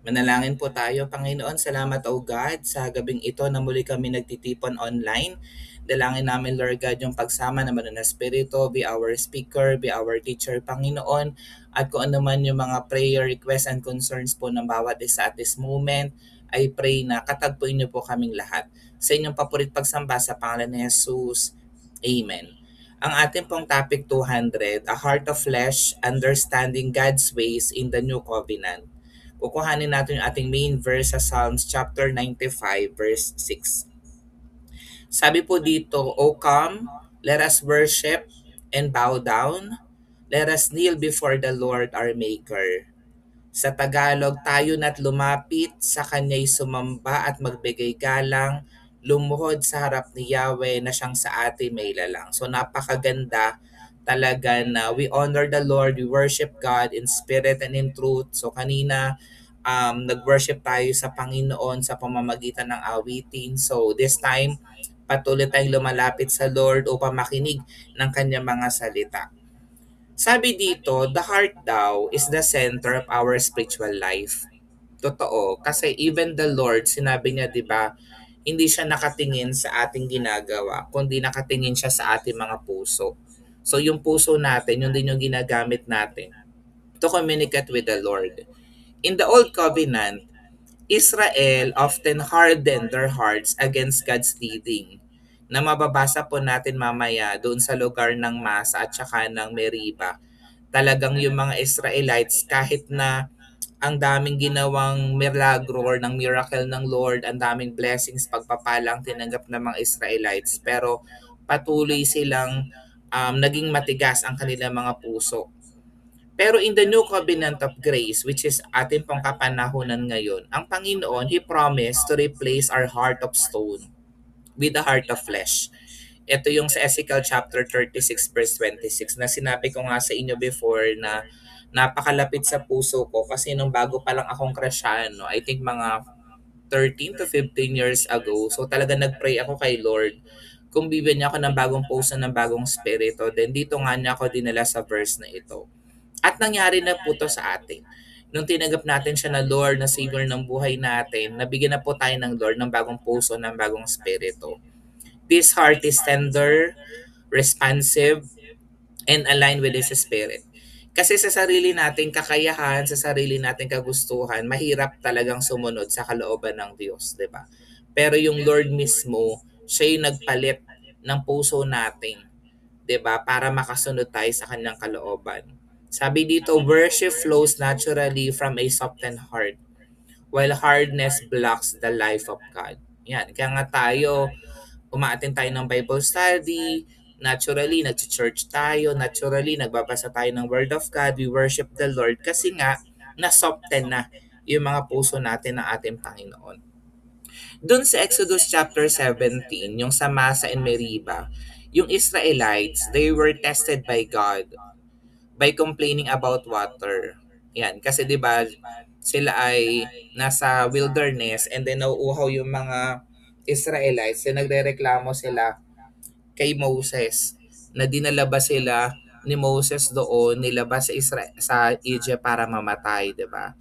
Manalangin po tayo. Panginoon, salamat o God sa gabing ito na muli kami nagtitipon online. Dalangin namin, Lord God, yung pagsama naman ng Espiritu, be our speaker, be our teacher, Panginoon. At kung ano man yung mga prayer requests and concerns po ng bawat isa at this moment, I pray na katagpuin niyo po kaming lahat. Sa inyong paporit pagsamba sa pangalan ni Jesus. Amen. Ang ating pong topic 200, A Heart of Flesh, Understanding God's Ways in the New Covenant. Kukuhanin natin yung ating main verse sa Psalms chapter 95 verse 6. Sabi po dito, O come, let us worship and bow down. Let us kneel before the Lord our Maker. Sa Tagalog, tayo na't lumapit sa Kanya'y sumamba at magbigay galang, lumuhod sa harap ni Yahweh na siyang sa atin may lalang. So napakaganda talaga na we honor the Lord, we worship God in spirit and in truth. So kanina, nag-worship tayo sa Panginoon sa pamamagitan ng awitin. So this time, patuloy tayong lumalapit sa Lord upang makinig ng kanyang mga salita. Sabi dito, the heart daw is the center of our spiritual life. Totoo. Kasi even the Lord, sinabi niya, di ba, hindi siya nakatingin sa ating ginagawa, kundi nakatingin siya sa ating mga puso. So yung puso natin, yun din yung ginagamit natin to communicate with the Lord. In the Old Covenant, Israel often hardened their hearts against God's leading na mababasa po natin mamaya doon sa lugar ng Masa at saka ng Meriba. Talagang yung mga Israelites kahit na ang daming ginawang milagro or ng miracle ng Lord, ang daming blessings, pagpapalang tinanggap ng mga Israelites, pero patuloy silang naging matigas ang kanilang mga puso. Pero in the new covenant of grace, which is ating pong kapanahunan ngayon, ang Panginoon, He promised to replace our heart of stone with a heart of flesh. Ito yung sa Ezekiel chapter 36 verse 26 na sinabi ko nga sa inyo before na napakalapit sa puso ko kasi nung bago pa lang akong Kristiyano, I think mga 13 to 15 years ago, so talaga nag-pray ako kay Lord kung bibigyan niya ako ng bagong puso, ng bagong spirito, then dito nga niya ako dinala sa verse na ito. At nangyari na po to sa atin. Nung tinanggap natin siya na Lord, na Savior ng buhay natin, nabigyan na po tayo ng Lord ng bagong puso, ng bagong spirito. This heart is tender, responsive, and aligned with His Spirit. Kasi sa sarili nating kakayahan, sa sarili nating kagustuhan, mahirap talagang sumunod sa kalooban ng Diyos, di ba? Pero yung Lord mismo, siya yung nagpalit ng puso natin, di ba? Para makasunod tayo sa kanyang kalooban. Sabi dito, worship flows naturally from a softened heart, while hardness blocks the life of God. Yan, kaya nga tayo, umaattend tayo ng Bible study, naturally, nag-church tayo, naturally, nagbabasa tayo ng Word of God, we worship the Lord kasi nga, na-soften na yung mga puso natin ng ating Panginoon. Doon sa Exodus chapter 17, yung sa Masa and Meriba, yung Israelites, they were tested by God by complaining about water. Yan, kasi 'di ba sila ay nasa wilderness and then nauuhaw yung mga Israelites, so nagrereklamo sila kay Moses na dinala ba sila ni Moses doon, nilabas sa Egypt para mamatay, 'di ba?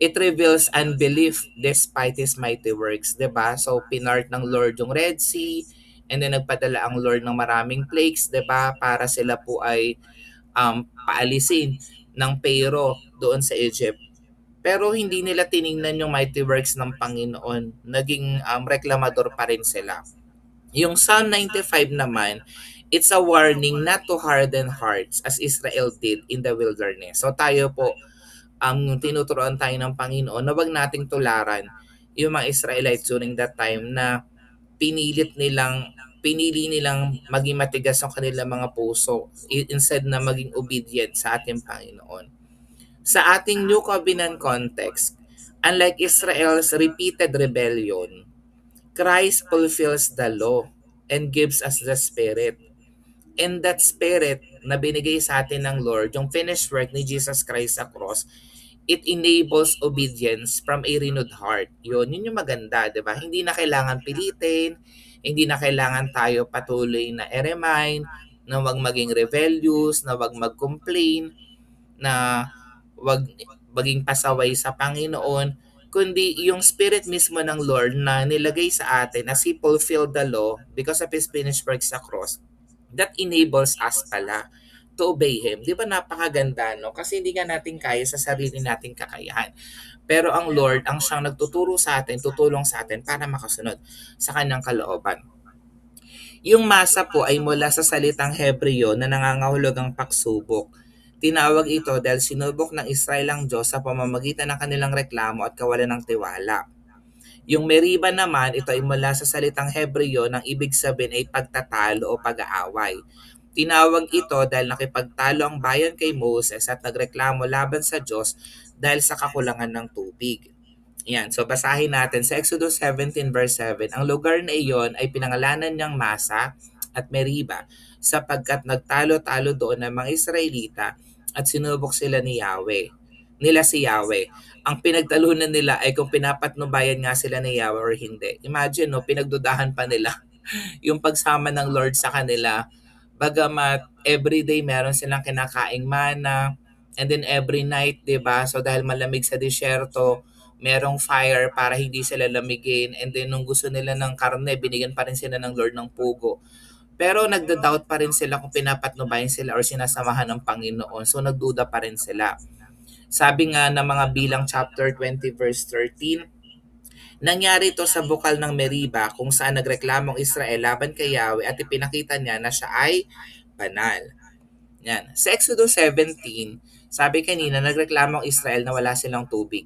It reveals unbelief despite His mighty works, 'di ba? So pinart ng Lord yung Red Sea and then nagpadala ang Lord ng maraming plagues, 'di ba? Para sila po ay paalisin ng Pharaoh doon sa Egypt. Pero hindi nila tiningnan yung mighty works ng Panginoon. Naging reklamador pa rin sila. Yung Psalm 95 naman, it's a warning not to harden hearts as Israel did in the wilderness. So tayo po, tinuturoan tayo ng Panginoon na wag nating tularan yung mga Israelites during that time na pinili nilang maging matigas ang kanilang mga puso instead na maging obedient sa ating Panginoon. Sa ating New Covenant context, unlike Israel's repeated rebellion, Christ fulfills the law and gives us the Spirit. And that Spirit na binigay sa atin ng Lord, yung finished work ni Jesus Christ sa cross, it enables obedience from a renewed heart. Yun yung maganda, di ba? Hindi na kailangan pilitin, hindi na kailangan tayo patuloy na i-remind, na wag maging rebellious, na wag mag-complain, na wag maging pasaway sa Panginoon. kundi yung spirit mismo ng Lord na nilagay sa atin as He fulfilled the law because of His finished work sa cross that enables us pala to obey Him. Di ba napakaganda, no? Kasi hindi nga natin kaya sa sarili nating kakayahan. Pero ang Lord ang siyang nagtuturo sa atin, tutulong sa atin para makasunod sa kanyang kalooban. Yung masa po ay mula sa salitang Hebreo na nangangahulugang pagsubok. Tinawag ito dahil sinubok ng Israel ang Diyos sa pamamagitan ng kanilang reklamo at kawalan ng tiwala. Yung Meriba naman, ito ay mula sa salitang Hebreo nang ibig sabihin ay pagtatalo o pag-aaway. Tinawag ito dahil nakipagtalo ang bayan kay Moses at nagreklamo laban sa Diyos dahil sa kakulangan ng tubig. Yan, so basahin natin sa Exodus 17 verse 7. Ang lugar na iyon ay pinangalanan niyang Masa at Meriba sapagkat nagtalo-talo doon ng mga Israelita at sinubok sila ni Yahweh. Nila si Yahweh. Ang pinagtalunan nila ay kung pinapatnubayan nga sila ni Yahweh or hindi. Imagine, no, pinagdudahan pa nila yung pagsama ng Lord sa kanila. Bagamat everyday meron silang kinakaing mana, and then every night, 'di ba? So dahil malamig sa disyerto, merong fire para hindi sila lamigin, and then nung gusto nila ng karne, binigyan pa rin sila ng Lord ng pugo. Pero nagda-doubt pa rin sila kung pinapatnubayan sila or sinasamahan ng Panginoon. So nagduda pa rin sila. Sabi nga ng mga Bilang chapter 20 verse 13, nangyari ito sa bukal ng Meriba kung saan nagreklamong Israel laban kay Yahweh at ipinakita niya na siya ay banal. Yan. Sa Exodus 17, sabi kanina nagreklamong Israel na wala silang tubig.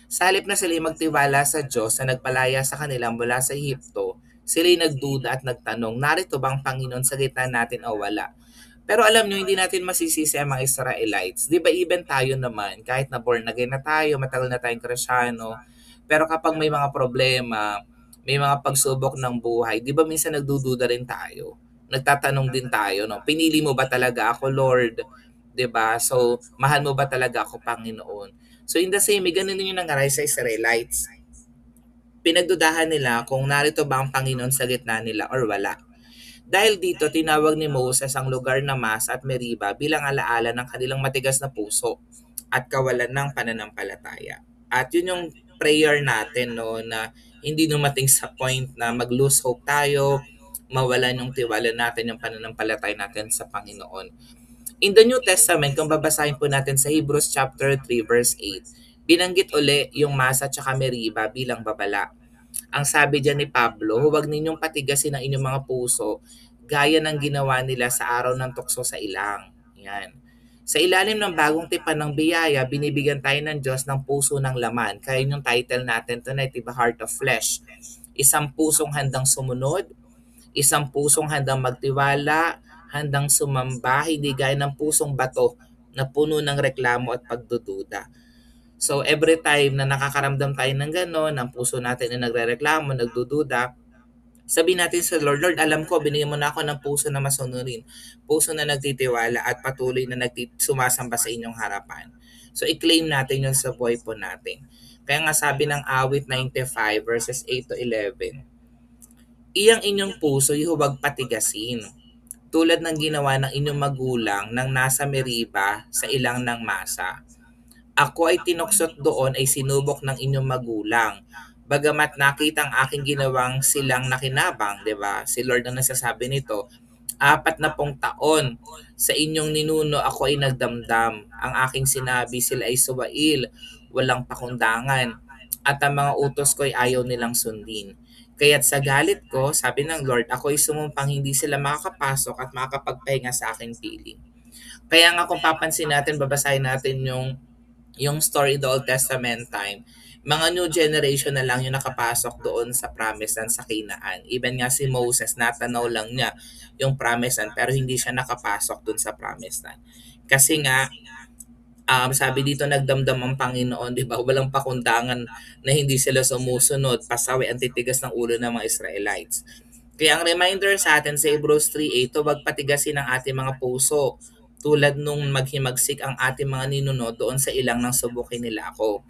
Sa halip na sila magtiwala sa Diyos na nagpalaya sa kanila mula sa Ehipto, sila'y nagduda at nagtanong, narito bang Panginoon sa gitna natin o wala? Pero alam nyo, hindi natin masisisi ang mga Israelites. Di ba even tayo naman, kahit na born again na tayo, matagal na tayong Krisyano, pero kapag may mga problema, may mga pagsubok ng buhay, di ba minsan nagdududa rin tayo? Nagtatanong din tayo, no? Pinili mo ba talaga ako, Lord? Di ba? So, mahal mo ba talaga ako, Panginoon? So, in the same way, ganun din yung nangyari sa Israelites. Pinagdudahan nila kung narito ba ang Panginoon sa gitna nila or wala. Dahil dito, tinawag ni Moses ang lugar na Mas at Meriba bilang alaala ng kanilang matigas na puso at kawalan ng pananampalataya. At yun yung prayer natin, no, na hindi dumating sa point na mag-lose hope tayo, mawalan yung tiwala natin, yung pananampalataya natin sa Panginoon. In the New Testament, kung babasahin po natin sa Hebrews chapter 3 verse 8, binanggit uli yung Masa at Meriba bilang babala. Ang sabi diyan ni Pablo, huwag ninyong patigasin ang inyong mga puso gaya ng ginawa nila sa araw ng tukso sa ilang. Yan. Sa ilalim ng bagong tipan ng biyaya, binibigyan tayo ng Diyos ng puso ng laman. Kaya yung title natin tonight, diba, Heart of Flesh. Isang pusong handang sumunod, isang pusong handang magtiwala, handang sumamba, hindi gaya ng pusong bato na puno ng reklamo at pagdududa. So every time na nakakaramdam tayo ng gano'n, ang puso natin ay nagrereklamo, nagdududa, sabihin natin sa Lord, Lord, alam ko, binigyan mo na ako ng puso na masunurin, puso na nagtitiwala at patuloy na sumasamba sa inyong harapan. So i-claim natin yun sa buhay po natin. Kaya nga sabi ng awit 95 verses 8 to 11, iyang inyong puso huwag patigasin, tulad ng ginawa ng inyong magulang nang nasa Meriba sa ilang ng Masa. Ako ay tinuksot doon ay sinubok ng inyong magulang. Bagamat nakita ang aking ginawang silang nakinabang, di ba? Si Lord ang nagsasabi nito, 40 taon sa inyong ninuno ako ay nagdamdam. Ang aking sinabi sila ay suwail, walang pakundangan, at ang mga utos ko ay ayaw nilang sundin. Kaya't sa galit ko, sabi ng Lord, ako ay sumumpang hindi sila makakapasok at makakapagpahinga sa aking piling. Kaya nga kung papansin natin, babasahin natin yung story in the Old Testament time, mga new generation na lang yung nakapasok doon sa promised land sa Canaan. Even nga si Moses, natanaw lang niya yung promised land pero hindi siya nakapasok doon sa promised land. Kasi nga, sabi dito nagdamdam ang Panginoon, di ba? Walang pakundangan na hindi sila sumusunod, pasawi ang titigas ng ulo ng mga Israelites. Kaya ang reminder sa atin sa Hebrews 3:8, huwag patigasin ang ating mga puso tulad nung maghimagsik ang ating mga ninuno doon sa ilang nang subukin nila ako.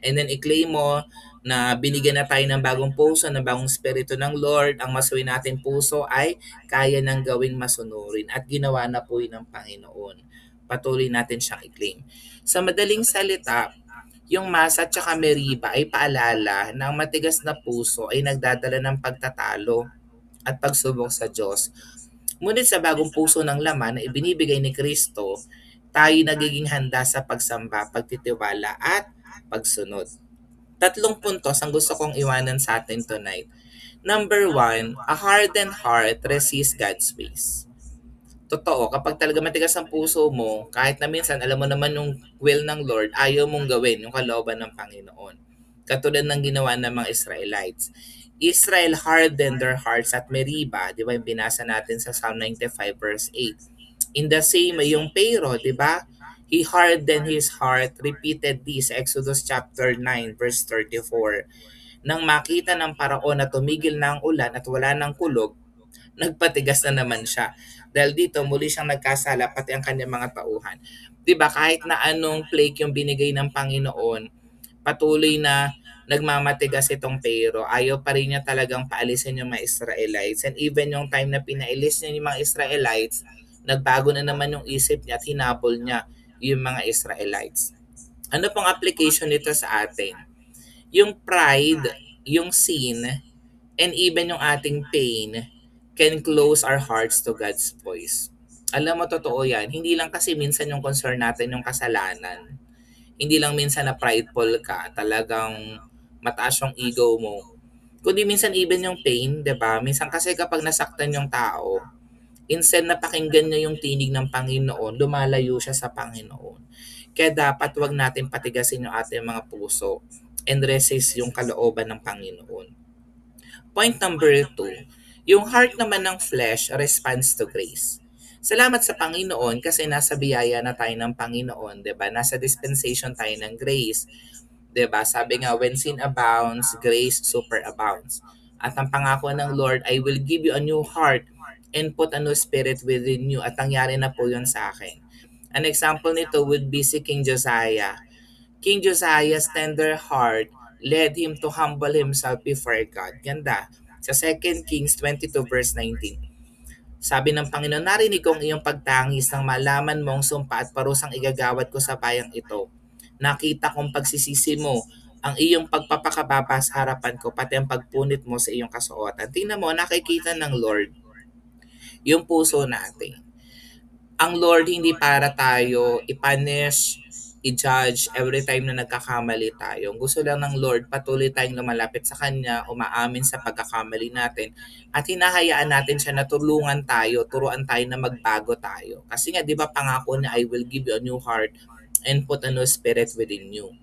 And then i-claim mo na binigyan na tayo ng bagong puso, ng bagong spirito ng Lord. Ang masuwin natin puso ay kaya nang gawing masunurin at ginawa na po yun ng Panginoon. Patuloy natin siyang i-claim. Sa madaling salita, Yung Masa at saka Meriba ay paalala na ang matigas na puso ay nagdadala ng pagtatalo at pagsubok sa Diyos. Ngunit sa bagong puso ng laman na ibinibigay ni Kristo, tayo nagiging handa sa pagsamba, pagtitiwala at pagsunod. Tatlong puntos ang gusto kong iwanan sa atin tonight. Number one, a hardened heart resists God's ways. Totoo, kapag talaga matigas ang puso mo, kahit na minsan alam mo naman yung will ng Lord, ayaw mong gawin yung kalooban ng Panginoon. Katulad ng ginawa ng mga Israelites. Israel hardened their hearts at Meriba, di ba yung binasa natin sa Psalm 95 verse 8. In the same way, yung Pharaoh, di ba? He hardened his heart, repeated this, Exodus chapter 9 verse 34. Nang makita ng paraon na tumigil na ang ulan at wala ng kulog, nagpatigas na naman siya. Dahil dito, muli siyang nagkasala pati ang kanyang mga tauhan. 'Di ba kahit na anong plague yung binigay ng Panginoon, patuloy na nagmamatigas itong Pero. Ayaw pa rin niya talagang paalisin yung mga Israelites. And even yung time na pinailis niya yung mga Israelites, nagbago na naman yung isip niya at hinabol niya yung mga Israelites. Ano pong application nito sa atin? Yung pride, yung sin, and even yung ating pain can close our hearts to God's voice. Alam mo, totoo yan. Hindi lang kasi minsan yung concern natin yung kasalanan. Hindi lang minsan na prideful ka, talagang mataas yung ego mo. Kundi minsan even yung pain, 'di ba? Minsan kasi kapag nasaktan yung tao, instead na pakinggan niya yung tinig ng Panginoon, lumalayo siya sa Panginoon. Kaya dapat wag natin patigasin yung ating mga puso and resist yung kalooban ng Panginoon. Point number two, yung heart naman ng flesh responds to grace. Salamat sa Panginoon kasi nasa biyaya na tayo ng Panginoon, 'di ba? Nasa dispensation tayo ng grace. 'Di ba? Sabi nga, when sin abounds, grace superabounds. At ang pangako ng Lord, I will give you a new heart and put a new spirit within you. At nangyari na po yun sa akin. An example nito would be si King Josiah. King Josiah's tender heart led him to humble himself before God. Ganda. Sa 2 Kings 22 verse 19. Sabi ng Panginoon, narinig kong iyong pagtangis nang malaman mong sumpa at parusang igagawad ko sa bayang ito. Nakita kong pagsisisi mo, ang iyong pagpapakababa sa harapan ko, pati ang pagpunit mo sa iyong kasuotan. Tingnan mo, nakikita ng Lord yung puso natin. Ang Lord hindi para tayo i-punish, i-judge every time na nagkakamali tayo. Ang gusto lang ng Lord, patuloy tayong lumalapit sa Kanya, umaamin sa pagkakamali natin, at hinahayaan natin siya na tulungan tayo, turuan tayo na magbago tayo. Kasi nga, di ba pangako niya, I will give you a new heart and put a new spirit within you.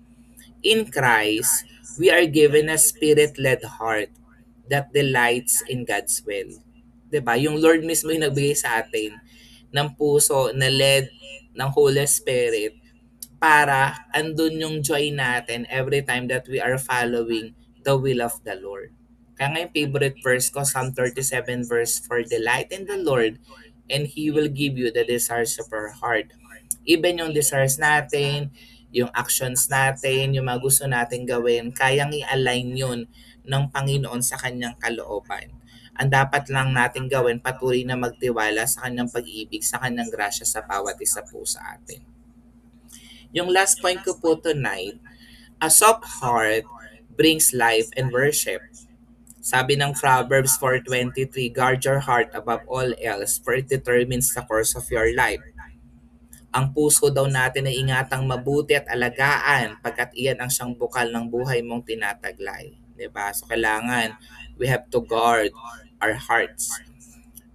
In Christ, we are given a spirit-led heart that delights in God's will. 'Di ba? Yung Lord mismo yung nagbigay sa atin ng puso na led ng Holy Spirit para andun yung joy natin every time that we are following the will of the Lord. Kaya nga yung favorite verse ko, Psalm 37 verse 4, delight in the Lord and He will give you the desires of our heart. Even yung desires natin, yung actions natin, yung mga gusto natin gawin, kayang i-align yun ng Panginoon sa kanyang kalooban. Ang dapat lang natin gawin, patuloy na magtiwala sa kanyang pag-ibig, sa kanyang grasya sa bawat isa po sa atin. Yung last point ko po tonight, a soft heart brings life and worship. Sabi ng Proverbs 4:23, guard your heart above all else, for it determines the course of your life. Ang puso daw natin ay ingatang mabuti at alagaan pagkat iyan ang siyang bukal ng buhay mong tinataglay. 'Di ba? So kailangan we have to guard our hearts.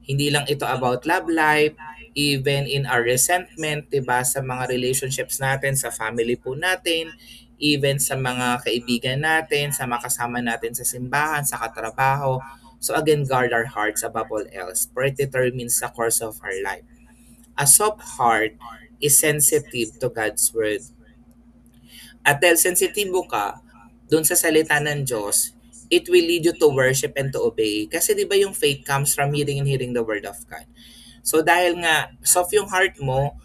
Hindi lang ito about love life, even in our resentment, 'di ba, sa mga relationships natin, sa family po natin, even sa mga kaibigan natin, sa makasama natin sa simbahan, sa katrabaho. So again, guard our hearts above all else, for it determines the course of our life. A soft heart is sensitive to God's word. At dahil sensitibo ka doon sa salita ng Diyos, it will lead you to worship and to obey. Kasi di ba yung faith comes from hearing and hearing the word of God. So dahil nga soft yung heart mo,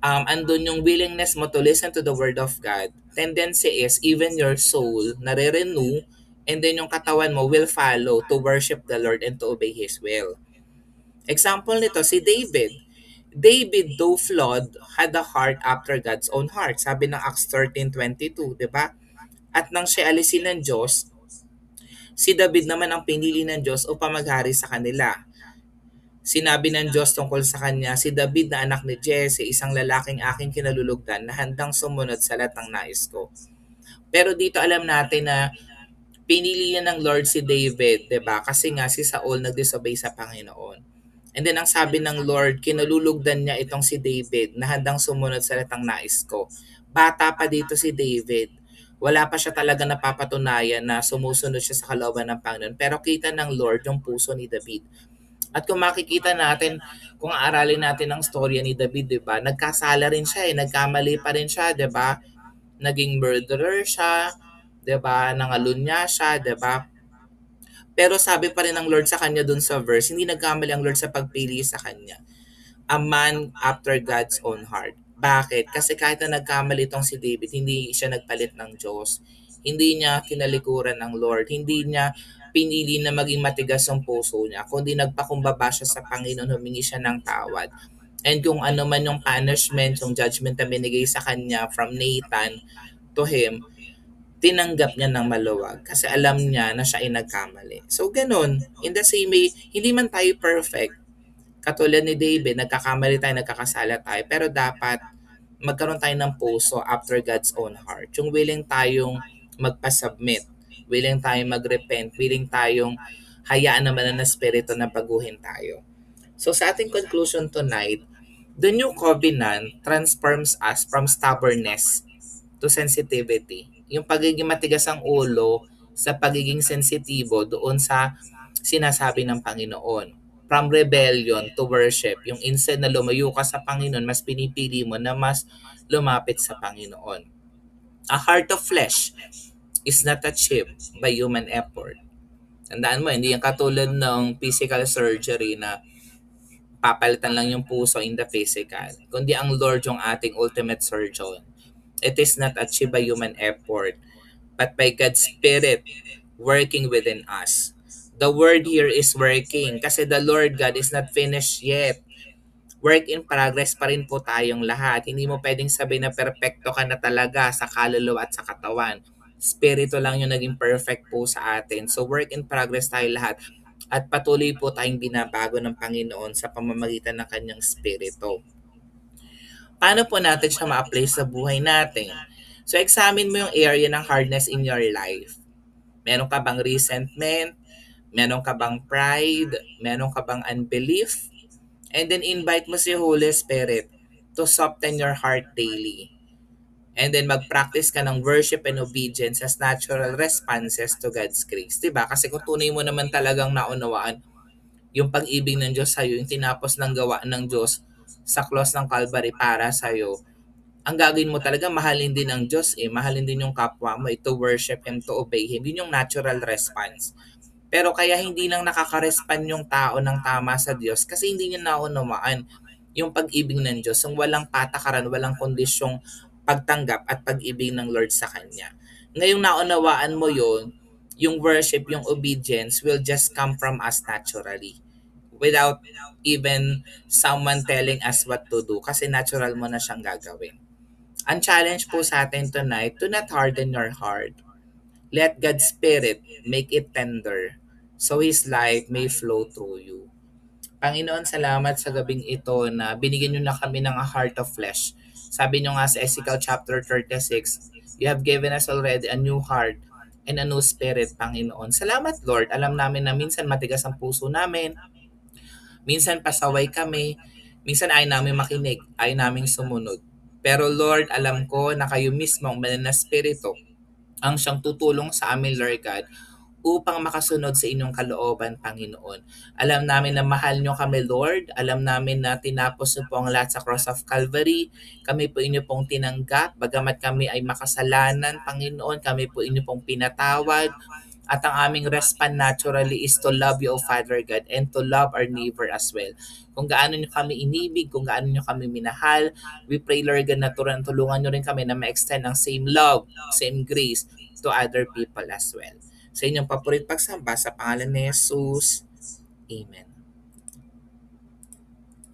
andun yung willingness mo to listen to the word of God, tendency is even your soul nare-renew and then yung katawan mo will follow to worship the Lord and to obey His will. Example nito, si David. David, though flawed, had a heart after God's own heart. Sabi ng Acts 13:22, di ba? At nang siya alisin ng Diyos, si David naman ang pinili ng Diyos upang maghari sa kanila. Sinabi ng Diyos tungkol sa kanya, si David na anak ni Jesse, isang lalaking aking kinalulugdan na handang sumunod sa lahat ng nais ko. Pero dito alam natin na pinili niya ng Lord si David, 'di ba? Kasi nga si Saul nag-disobey sa Panginoon. And then ang sabi ng Lord, kinalulugdan niya itong si David na handang sumunod sa lahat ng nais ko. Bata pa dito si David. Wala pa siya talaga napapatunayan na sumusunod siya sa kalooban ng Panginoon. Pero kita ng Lord yung puso ni David. At kung makikita natin, kung aaralin natin ang storya ni David, 'di ba? Nagkasala rin siya, nagkamali pa rin siya, 'di ba? Naging murderer siya, 'di ba? Nangalunya siya, 'di ba? Pero sabi pa rin ng Lord sa kanya dun sa verse, hindi nagkamali ang Lord sa pagpili sa kanya. A man after God's own heart. Bakit? Kasi kahit na nagkamali itong si David, hindi siya nagpalit ng Diyos. Hindi niya kinalikuran ng Lord. Hindi niya pinili na maging matigas ang puso niya, kundi nagpakumbaba siya sa Panginoon, humingi siya ng tawad. And kung ano man yung punishment, yung judgment na binigay sa kanya from Nathan to him, tinanggap niya ng maluwag kasi alam niya na siya ay nagkamali. So ganun, in the same way, hindi man tayo perfect. Katulad ni David, nagkakamali tayo, nagkakasala tayo, pero dapat magkaroon tayo ng puso after God's own heart. Yung willing tayong magpasubmit, willing tayong magrepent, willing tayong hayaan naman ng Espiritu na baguhin tayo. So sa ating conclusion tonight, the new covenant transforms us from stubbornness to sensitivity. Yung pagiging matigas ang ulo sa pagiging sensitibo doon sa sinasabi ng Panginoon. From rebellion to worship, yung instead na lumayo ka sa Panginoon, mas pinipili mo na mas lumapit sa Panginoon. A heart of flesh is not achieved by human effort. Tandaan mo, hindi yung katulad ng physical surgery na papalitan lang yung puso in the physical, kundi ang Lord yung ating ultimate surgeon. It is not achieved by human effort, but by God's Spirit working within us. The word here is working kasi the Lord God is not finished yet. Work in progress pa rin po tayong lahat. Hindi mo pwedeng sabihin na perfecto ka na talaga sa kaluluwa at sa katawan. Spirito lang yung naging perfect po sa atin. So work in progress tayo lahat. At patuloy po tayong binabago ng Panginoon sa pamamagitan ng kanyang spirito. Paano po natin siya ma-apply sa buhay natin? So examine mo yung area ng hardness in your life. Meron ka bang resentment? Meron ka bang pride? Meron ka bang unbelief? And then invite mo si Holy Spirit to soften your heart daily. And then mag-practice ka ng worship and obedience as natural responses to God's grace. Diba? Kasi kung tunay mo naman talagang naunawaan yung pag-ibig ng Diyos sa'yo, yung tinapos ng gawa ng Diyos sa cross ng Calvary para sa'yo, ang gagawin mo talaga, mahalin din ang Diyos mahalin din yung kapwa mo, to worship Him, to obey Him. Yun yung natural response. Pero kaya hindi lang nakaka-respond yung tao ng tama sa Diyos kasi hindi niya naunawaan yung pag-ibig ng Diyos, yung walang patakaran, walang kondisyong pagtanggap at pag-ibig ng Lord sa Kanya. Ngayong naunawaan mo yun, yung worship, yung obedience will just come from us naturally without even someone telling us what to do kasi natural mo na siyang gagawin. Ang challenge po sa atin tonight, do not harden your heart. Let God's Spirit make it tender so His life may flow through you. Panginoon, salamat sa gabing ito na binigyan niyo na kami ng a heart of flesh. Sabi niyo nga sa Ezekiel chapter 36, you have given us already a new heart and a new spirit, Panginoon. Salamat, Lord. Alam namin na minsan matigas ang puso namin, minsan pasaway kami, minsan ay namin makinig, ay namin sumunod. Pero Lord, alam ko na kayo mismo ang banal na spirito ang siyang tutulong sa amin, Lord God, upang makasunod sa inyong kalooban, Panginoon. Alam namin na mahal nyo kami, Lord. Alam namin na tinapos nyo po ang lahat sa cross of Calvary. Kami po inyo pong tinanggap. Bagamat kami ay makasalanan, Panginoon, kami po inyo pong pinatawad. At ang aming response naturally is to love you, O Father God, and to love our neighbor as well. Kung gaano nyo kami inibig, kung gaano nyo kami minahal, we pray, Lord God, na tulungan nyo rin kami na ma-extend ang same love, same grace to other people as well. Sa inyong paborit pagsamba sa pangalan ni Jesus. Amen.